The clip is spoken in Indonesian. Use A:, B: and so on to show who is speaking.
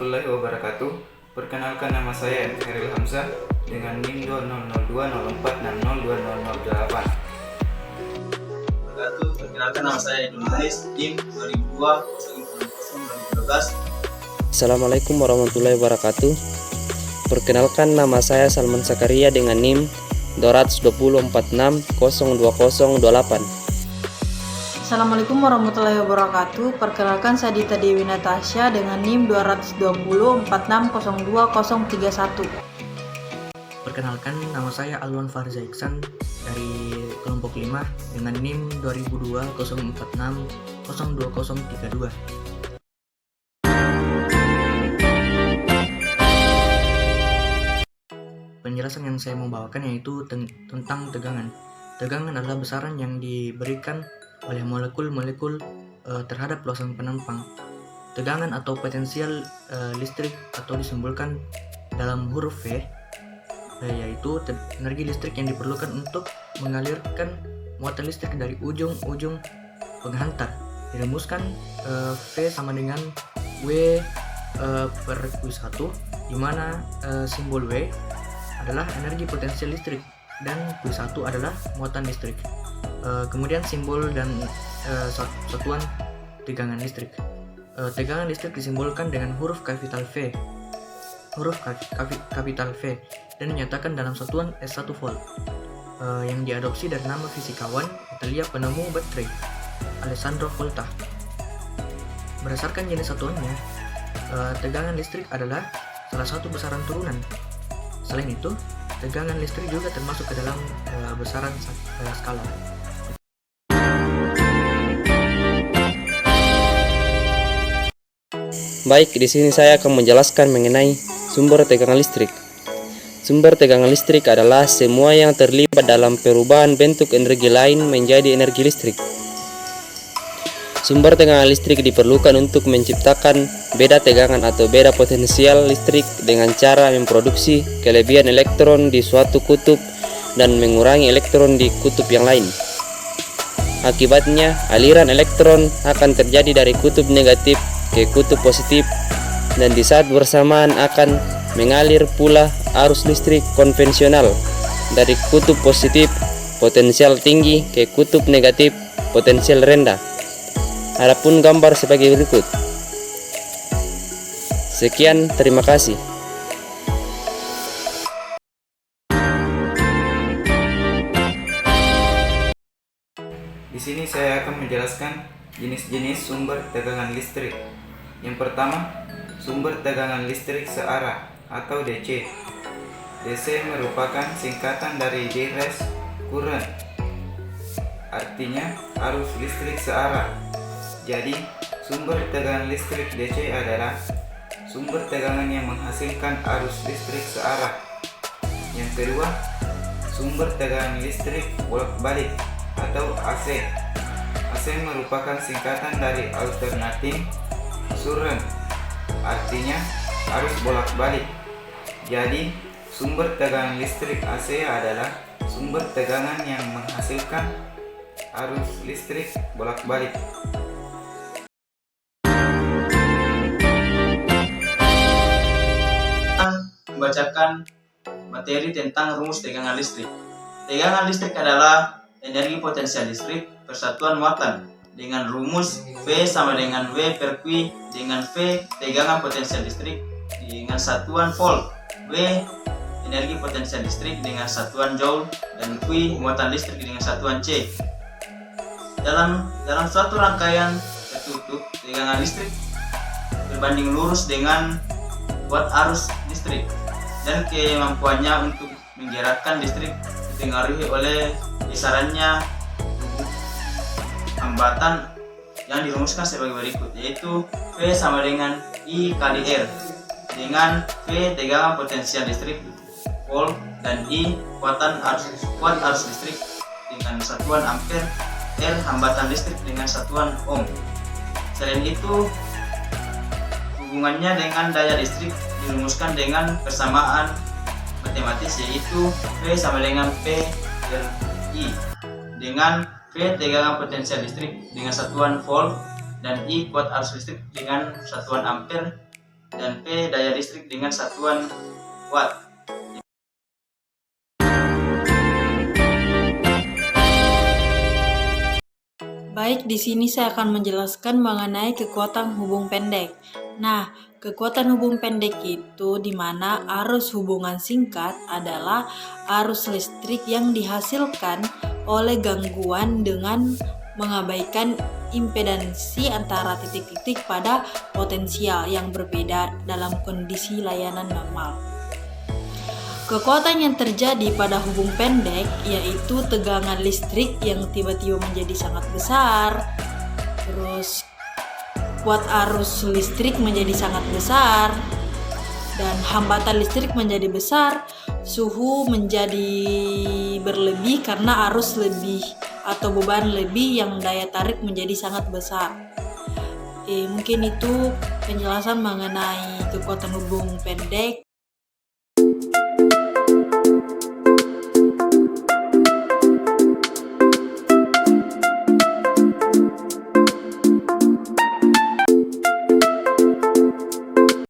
A: warahmatullahi wabarakatuh. Perkenalkan, nama saya Heril Hamzah dengan NIM 200204602008.
B: Perkenalkan, nama saya Edul Haris, NIM 2002-02012.
C: Assalamualaikum warahmatullahi wabarakatuh. Perkenalkan, nama saya Salman Sakaria dengan NIM 20024602028.
D: Assalamualaikum warahmatullahi wabarakatuh. Perkenalkan, saya Dita Dewi Natasha dengan NIM 22046020031.
E: Perkenalkan, nama saya Alwan Farza Iksan dari kelompok 5 dengan NIM 2002-046-02032. Penjelasan yang saya mau bawakan yaitu tentang tegangan. Tegangan adalah besaran yang diberikan oleh molekul-molekul terhadap luasan penampang. Tegangan atau potensial listrik atau disimbolkan dalam huruf V, yaitu energi listrik yang diperlukan untuk mengalirkan muatan listrik dari ujung-ujung penghantar. Dirumuskan V sama dengan W per Q1, di mana simbol W adalah energi potensial listrik dan Q1 adalah muatan listrik. Kemudian simbol dan satuan tegangan listrik. Tegangan listrik disimbolkan dengan huruf kapital V, dan dinyatakan dalam satuan S1 volt, yang diadopsi dari nama fisikawan Italia penemu baterai, Alessandro Volta. Berdasarkan jenis satuannya, tegangan listrik adalah salah satu besaran turunan. Selain itu, tegangan listrik juga termasuk ke dalam besaran skalar.
C: Baik, di sini saya akan menjelaskan mengenai sumber tegangan listrik. Sumber tegangan listrik adalah semua yang terlibat dalam perubahan bentuk energi lain menjadi energi listrik. Sumber tegangan listrik diperlukan untuk menciptakan beda tegangan atau beda potensial listrik dengan cara memproduksi kelebihan elektron di suatu kutub dan mengurangi elektron di kutub yang lain. Akibatnya, aliran elektron akan terjadi dari kutub negatif ke kutub positif, dan di saat bersamaan akan mengalir pula arus listrik konvensional dari kutub positif potensial tinggi ke kutub negatif potensial rendah. Adapun gambar sebagai berikut. Sekian, terima kasih.
A: Di sini saya akan menjelaskan jenis-jenis sumber tegangan listrik. Yang pertama, sumber tegangan listrik searah atau DC. DC merupakan singkatan dari direct current, artinya arus listrik searah. Jadi, sumber tegangan listrik DC adalah sumber tegangan yang menghasilkan arus listrik searah. Yang kedua, sumber tegangan listrik bolak-balik atau AC. AC merupakan singkatan dari alternating current, artinya arus bolak-balik. Jadi, sumber tegangan listrik AC adalah sumber tegangan yang menghasilkan arus listrik bolak-balik.
B: Membacakan materi tentang rumus tegangan listrik. Tegangan listrik adalah energi potensial listrik persatuan muatan dengan rumus V sama dengan W per Q dengan V tegangan potensial listrik dengan satuan volt, W energi potensial listrik dengan satuan joule, dan Q muatan listrik dengan satuan C. Dalam suatu rangkaian tertutup, tegangan listrik berbanding lurus dengan kuat arus listrik, dan kemampuannya untuk menggerakkan listrik dipengaruhi oleh besarannya hambatan yang dirumuskan sebagai berikut, yaitu V sama dengan I kali R, dengan V tegangan potensial listrik volt dan I kuat arus listrik dengan satuan ampere, R hambatan listrik dengan satuan ohm. Selain itu, hubungannya dengan daya listrik dirumuskan dengan persamaan matematis, yaitu V sama dengan P per I, dengan V tegangan potensial listrik dengan satuan volt dan I kuat arus listrik dengan satuan ampere dan P daya listrik dengan satuan watt.
D: Baik, di sini saya akan menjelaskan mengenai kekuatan hubung pendek. Nah, kekuatan hubung pendek itu di mana arus hubungan singkat adalah arus listrik yang dihasilkan oleh gangguan dengan mengabaikan impedansi antara titik-titik pada potensial yang berbeda dalam kondisi layanan normal. Kekuatan yang terjadi pada hubung pendek yaitu tegangan listrik yang tiba-tiba menjadi sangat besar, terus kuat arus listrik menjadi sangat besar, dan hambatan listrik menjadi besar, suhu menjadi berlebih karena arus lebih atau beban lebih yang daya tarik menjadi sangat besar. Mungkin itu penjelasan mengenai kekuatan hubung pendek.